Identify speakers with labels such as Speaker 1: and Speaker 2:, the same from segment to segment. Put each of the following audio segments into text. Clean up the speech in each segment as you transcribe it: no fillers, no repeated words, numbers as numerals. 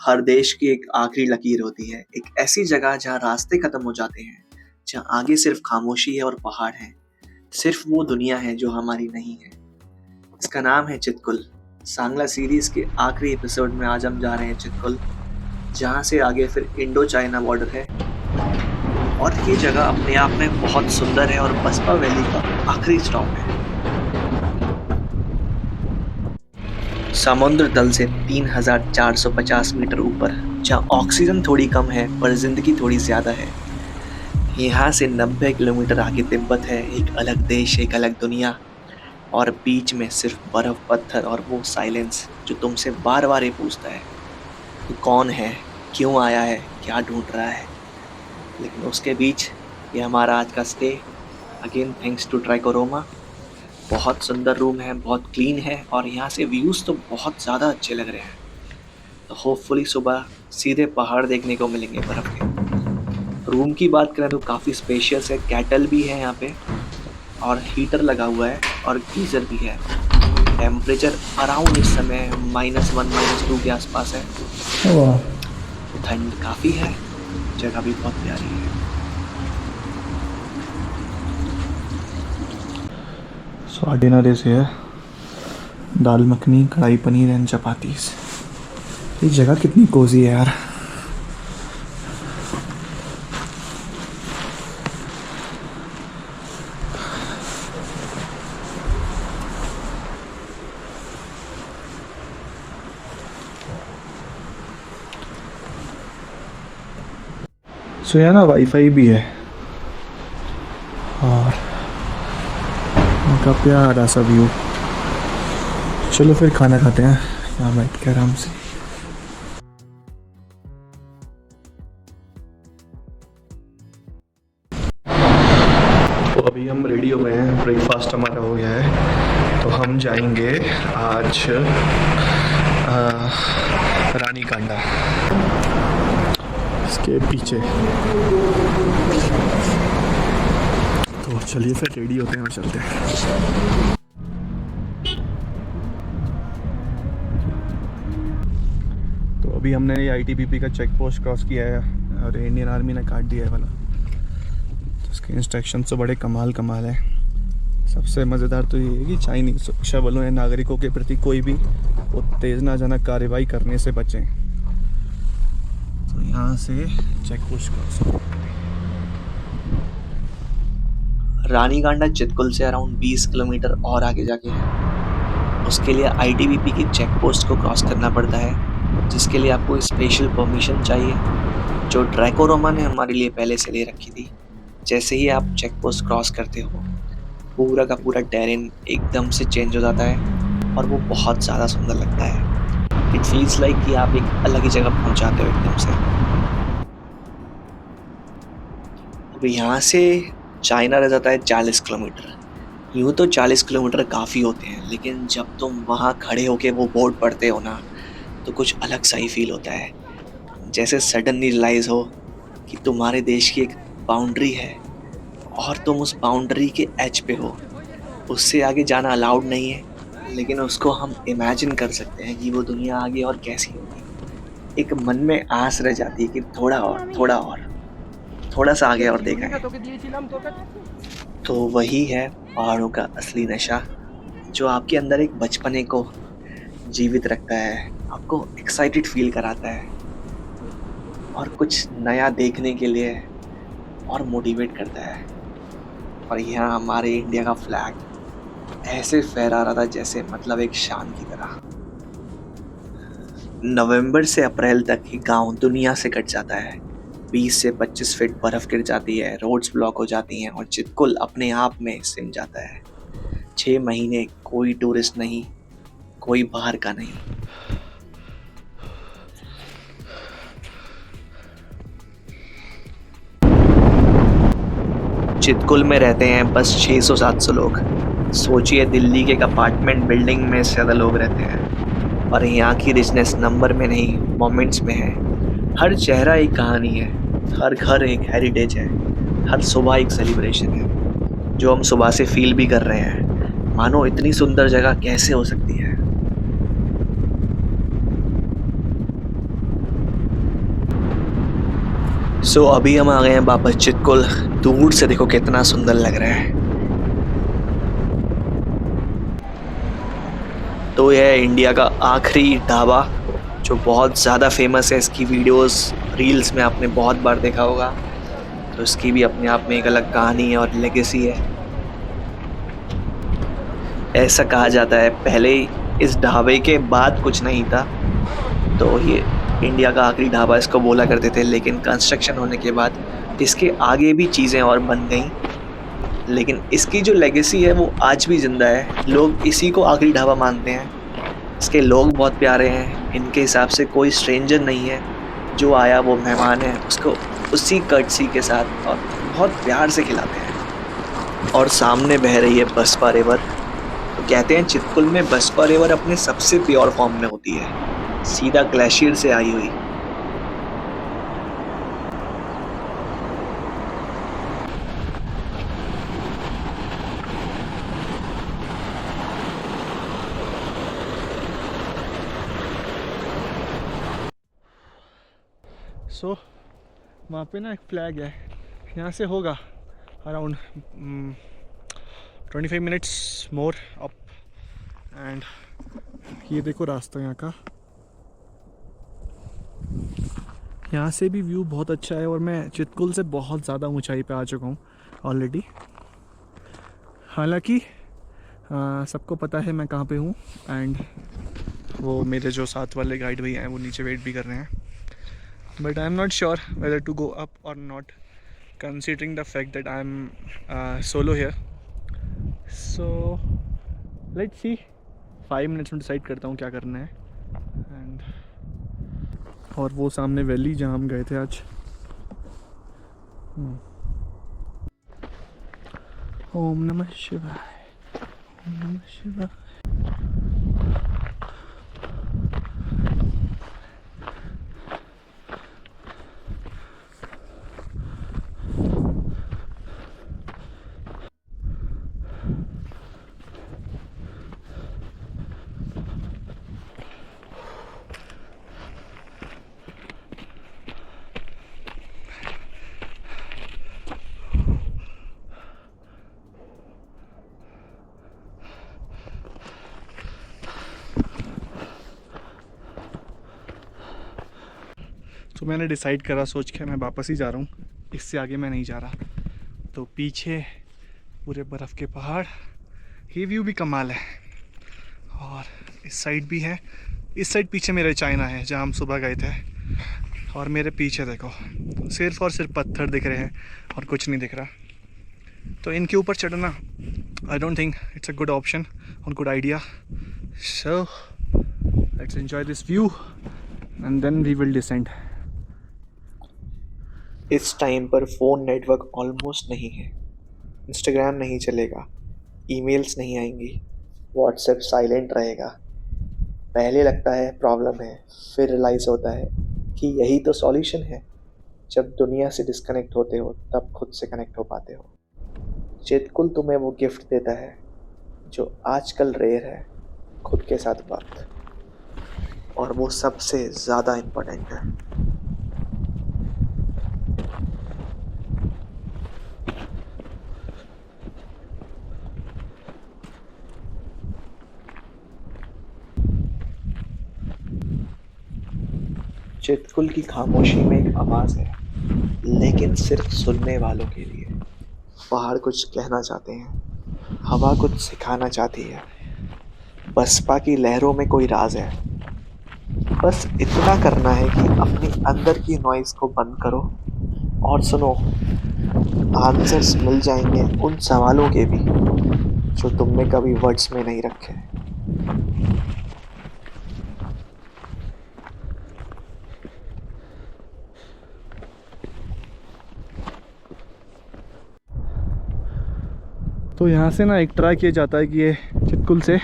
Speaker 1: हर देश की एक आखिरी लकीर होती है, एक ऐसी जगह जहाँ रास्ते खत्म हो जाते हैं, जहाँ आगे सिर्फ खामोशी है और पहाड़ है, सिर्फ वो दुनिया है जो हमारी नहीं है। इसका नाम है चितकुल। सांगला सीरीज के आखिरी एपिसोड में आज हम जा रहे हैं चितकुल, जहाँ से आगे फिर इंडो चाइना बॉर्डर है। और ये जगह अपने आप में बहुत सुंदर है और बसपा वैली का आखिरी स्टॉप है। समुद्र तल से 3450 मीटर ऊपर, जहाँ ऑक्सीजन थोड़ी कम है पर जिंदगी थोड़ी ज्यादा है। यहाँ से 90 किलोमीटर आगे तिब्बत है, एक अलग देश, एक अलग दुनिया। और बीच में सिर्फ बर्फ, पत्थर और वो साइलेंस जो तुमसे बार बार ये पूछता है कि कौन है, क्यों आया है, क्या ढूंढ रहा है। लेकिन उसके बीच ये हमारा आज का स्टे, अगेन थैंक्स टू ट्राइकोरोमा। बहुत सुंदर रूम है, बहुत क्लीन है और यहाँ से व्यूज़ तो बहुत ज़्यादा अच्छे लग रहे हैं। तो होपफुली सुबह सीधे पहाड़ देखने को मिलेंगे बर्फ़ के। रूम की बात करें तो काफ़ी स्पेशियस है, कैटल भी है यहाँ पे और हीटर लगा हुआ है और गीज़र भी है। टेम्परेचर अराउंड इस समय -1 -2 के आसपास है। ठंड काफ़ी है, जगह भी बहुत प्यारी है।
Speaker 2: So our dinner is here. दाल मखनी, कढ़ाई पनीर एंड चपातीस। ये जगह कितनी कोजी है यार। सो यहाँ ना वाईफाई भी है और उनका प्यारा सा व्यू। चलो फिर खाना खाते हैं यहाँ बैठ के आराम से। तो अभी हम रेडी हो गए हैं, ब्रेकफास्ट हमारा हो गया है। तो हम जाएंगे आज रानी कांडा, इसके पीछे। तो चलिए फिर रेडी होते हैं और चलते हैं। तो अभी हमने ये ITBP का चेक पोस्ट क्रॉस किया है और इंडियन आर्मी ने काट दिया है वाला। तो इसके इंस्ट्रक्शन तो बड़े कमाल है। सबसे मज़ेदार तो ये है कि चाइनीज सुरक्षा बलों या नागरिकों के प्रति कोई भी उत्तेजनाजनक कार्रवाई करने से बचें। तो यहाँ से चेक पोस्ट क्रॉस।
Speaker 1: रानीकांडा चितकुल से अराउंड 20 किलोमीटर और आगे जाके है। उसके लिए ITBP की चेक पोस्ट को क्रॉस करना पड़ता है, जिसके लिए आपको स्पेशल परमिशन चाहिए, जो ट्राइकोरोमा ने हमारे लिए पहले से ले रखी थी। जैसे ही आप चेक पोस्ट क्रॉस करते हो, पूरा का पूरा टेरेन एकदम से चेंज हो जाता है और वो बहुत ज़्यादा सुंदर लगता है। इट फील्स लाइक कि आप एक अलग ही जगह पहुंच जाते हो एकदम से। अब यहाँ से चाइना रह जाता है 40 किलोमीटर। यूँ तो 40 किलोमीटर काफ़ी होते हैं, लेकिन जब तुम वहाँ खड़े होके वो बोर्ड पढ़ते हो ना, तो कुछ अलग सा ही फील होता है। जैसे सडनली रियलाइज़ हो कि तुम्हारे देश की एक बाउंड्री है और तुम उस बाउंड्री के एज पे हो। उससे आगे जाना अलाउड नहीं है, लेकिन उसको हम इमेजिन कर सकते हैं कि वो दुनिया आगे और कैसी होगी। एक मन में आस रह जाती है कि थोड़ा सा आगे और देखा है। तो वही है पहाड़ों का असली नशा, जो आपके अंदर एक बचपने को जीवित रखता है, आपको एक्साइटेड फील कराता है और कुछ नया देखने के लिए और मोटिवेट करता है। और यहाँ हमारे इंडिया का फ्लैग ऐसे फहरा रहा था जैसे मतलब एक शान की तरह। नवंबर से अप्रैल तक ही गांव दुनिया से कट जाता है। 20 से 25 फीट बर्फ गिर जाती है, रोड्स ब्लॉक हो जाती हैं और चितकुल अपने आप में सिम जाता है। 6 महीने कोई टूरिस्ट नहीं, कोई बाहर का नहीं। चितकुल में रहते हैं बस 600-700 लोग। सोचिए, दिल्ली के एक अपार्टमेंट बिल्डिंग में से ज़्यादा लोग रहते हैं। और यहाँ की रिचनेस नंबर में नहीं, मोमेंट्स में है। हर चेहरा एक कहानी है, हर घर एक हेरिटेज है, हर सुबह एक सेलिब्रेशन है, जो हम सुबह से फील भी कर रहे हैं। मानो इतनी सुंदर जगह कैसे हो सकती है। सो अभी हम आ गए हैं वापस चितकुल। दूर से देखो कितना सुंदर लग रहा है। तो यह है इंडिया का आखिरी ढाबा जो बहुत ज़्यादा फेमस है। इसकी वीडियोस रील्स में आपने बहुत बार देखा होगा। तो इसकी भी अपने आप में एक अलग कहानी है और लेगेसी है। ऐसा कहा जाता है पहले इस ढाबे के बाद कुछ नहीं था, तो ये इंडिया का आखिरी ढाबा इसको बोला करते थे। लेकिन कंस्ट्रक्शन होने के बाद इसके आगे भी चीज़ें और बन गई, लेकिन इसकी जो लेगेसी है वो आज भी ज़िंदा है। लोग इसी को आखिरी ढाबा मानते हैं। इसके लोग बहुत प्यारे हैं। इनके हिसाब से कोई स्ट्रेंजर नहीं है, जो आया वो मेहमान है, उसको उसी कर्टसी के साथ और बहुत प्यार से खिलाते हैं। और सामने बह रही है बसपा रिवर। तो कहते हैं चितकुल में बसपा रिवर अपने सबसे प्योर फॉर्म में होती है, सीधा ग्लेशियर से आई हुई।
Speaker 2: सो वहाँ पे ना एक फ्लैग है, यहाँ से होगा around 25 minutes more up. And ये देखो रास्ता यहाँ का, यहाँ से भी व्यू बहुत अच्छा है। और मैं चितकुल से बहुत ज़्यादा ऊंचाई पे आ चुका हूँ ऑलरेडी। हालांकि सबको पता है मैं कहाँ पे हूँ। एंड वो मेरे जो साथ वाले गाइड भैया हैं वो नीचे वेट भी कर रहे हैं। But I am not sure whether to go up or not, considering the fact that I am solo here. So let's see. 5 minutes में डिसाइड करता हूँ क्या करना है। एंड और वो सामने वैली जहाँ हम गए थे आज। ओम नमः शिवाय, ओम नमः शिवाय। तो मैंने डिसाइड करा, सोच के मैं वापस ही जा रहा हूँ, इससे आगे मैं नहीं जा रहा। तो पीछे पूरे बर्फ़ के पहाड़, ये व्यू भी कमाल है। और इस साइड भी है, इस साइड पीछे मेरे चाइना है जहाँ हम सुबह गए थे। और मेरे पीछे देखो सिर्फ और सिर्फ पत्थर दिख रहे हैं और कुछ नहीं दिख रहा। तो इनके ऊपर चढ़ना I don't think it's a good option और good idea. So let's enjoy this view and then we will descend.
Speaker 1: इस टाइम पर फ़ोन नेटवर्क ऑलमोस्ट नहीं है, इंस्टाग्राम नहीं चलेगा, ईमेल्स नहीं आएंगी, व्हाट्सएप साइलेंट रहेगा। पहले लगता है प्रॉब्लम है, फिर रियलाइज़ होता है कि यही तो सॉल्यूशन है। जब दुनिया से डिस्कनेक्ट होते हो तब खुद से कनेक्ट हो पाते हो। चितकुल तुम्हें वो गिफ्ट देता है जो आजकल रेयर है, खुद के साथ वक्त, और वो सबसे ज़्यादा इम्पोर्टेंट है। चितकुल की खामोशी में एक आवाज़ है, लेकिन सिर्फ सुनने वालों के लिए। पहाड़ कुछ कहना चाहते हैं, हवा कुछ सिखाना चाहती है, बसपा की लहरों में कोई राज है। बस इतना करना है कि अपनी अंदर की नॉइज़ को बंद करो और सुनो। आंसर्स मिल जाएंगे उन सवालों के भी जो तुमने कभी वर्ड्स में नहीं रखे।
Speaker 2: तो यहाँ से ना एक ट्राई किया जाता है कि ये चितकुल से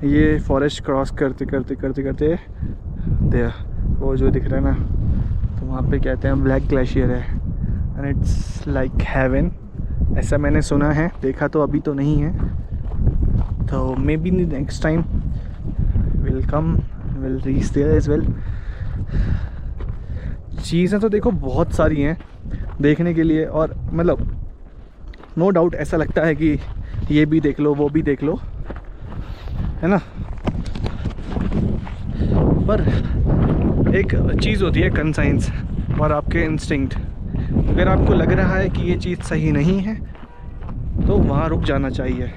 Speaker 2: ये फॉरेस्ट क्रॉस करते करते करते करते दे वो जो दिख रहा है ना, तो वहाँ पे कहते हैं ब्लैक ग्लेशियर है एंड इट्स लाइक हेवन। ऐसा मैंने सुना है, देखा तो अभी तो नहीं है। तो maybe next time will come, will reach there as well. चीज़ें तो देखो बहुत सारी हैं देखने के लिए, और मतलब नो डाउट ऐसा लगता है कि ये भी देख लो वो भी देख लो, है ना। पर एक चीज़ होती है कंसाइंस और आपके इंस्टिंक्ट। अगर आपको लग रहा है कि ये चीज़ सही नहीं है तो वहाँ रुक जाना चाहिए।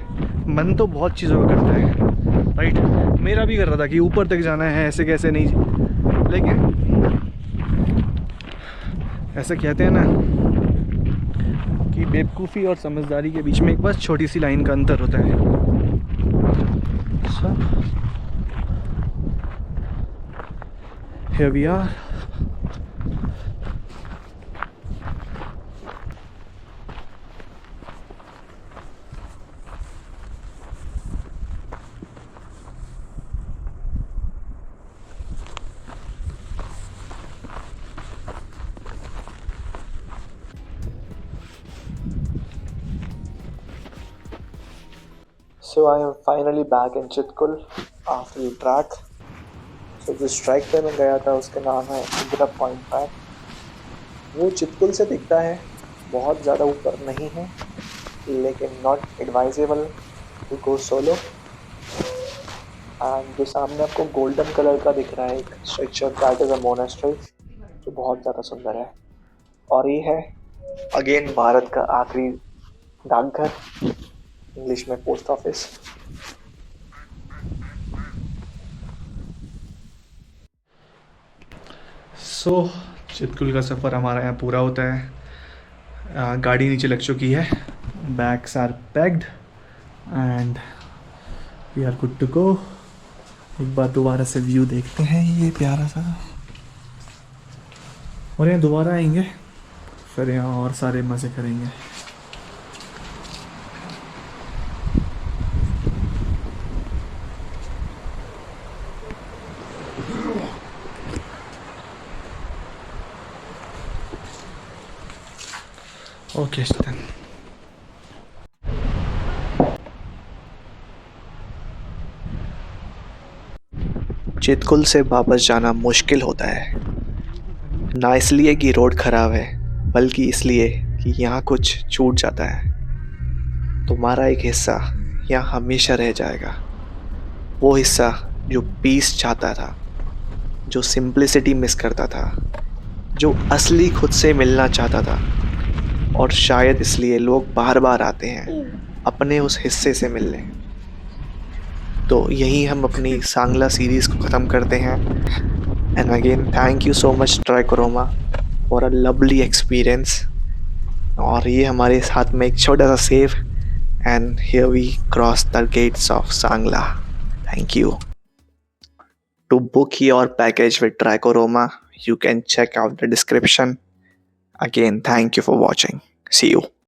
Speaker 2: मन तो बहुत चीज़ों का करता है, राइट। मेरा भी कर रहा था कि ऊपर तक जाना है, ऐसे कैसे नहीं, लेकिन ऐसे कहते हैं ना कि बेवकूफ़ी और समझदारी के बीच में एक बस छोटी सी लाइन का अंतर होता है। So, here we are.
Speaker 1: So I am finally back in Chitkul after the track. So जिस ट्रैक पे मैं गया था उसका नाम है इंदिरा पॉइंट ट्रैक। वो चितकुल से दिखता है, बहुत ज़्यादा ऊपर नहीं है, लेकिन not advisable to go solo. And जो सामने आपको गोल्डन कलर का दिख रहा है एक structure, that is a monastery, जो बहुत ज़्यादा सुंदर है। और ये है अगेन भारत का आखिरी डाकघर, इंग्लिश में पोस्ट ऑफिस।
Speaker 2: सो चितकुल का सफ़र हमारा यहाँ पूरा होता है। गाड़ी नीचे लग चुकी है, bags are packed and we are good to go. एक बार दोबारा से व्यू देखते हैं ये प्यारा सा, और यहाँ दोबारा आएंगे फिर यहाँ और सारे मज़े करेंगे। Okay then.
Speaker 1: चितकुल से वापस जाना मुश्किल होता है, ना इसलिए कि रोड खराब है, बल्कि इसलिए कि यहाँ कुछ छूट जाता है। तुम्हारा एक हिस्सा यहाँ हमेशा रह जाएगा, वो हिस्सा जो पीस चाहता था, जो सिंप्लिसिटी मिस करता था, जो असली खुद से मिलना चाहता था। और शायद इसलिए लोग बार बार आते हैं अपने उस हिस्से से मिलने। तो यही हम अपनी सांगला सीरीज़ को ख़त्म करते हैं। And again thank you so much ट्राइकोरोमा फॉर अ लवली एक्सपीरियंस। और ये हमारे साथ में एक छोटा सा सेव, and here we cross the gates of Sangla. Thank you. To book your package with Tricoroma, you can check out the description. Again, thank you for watching. See you.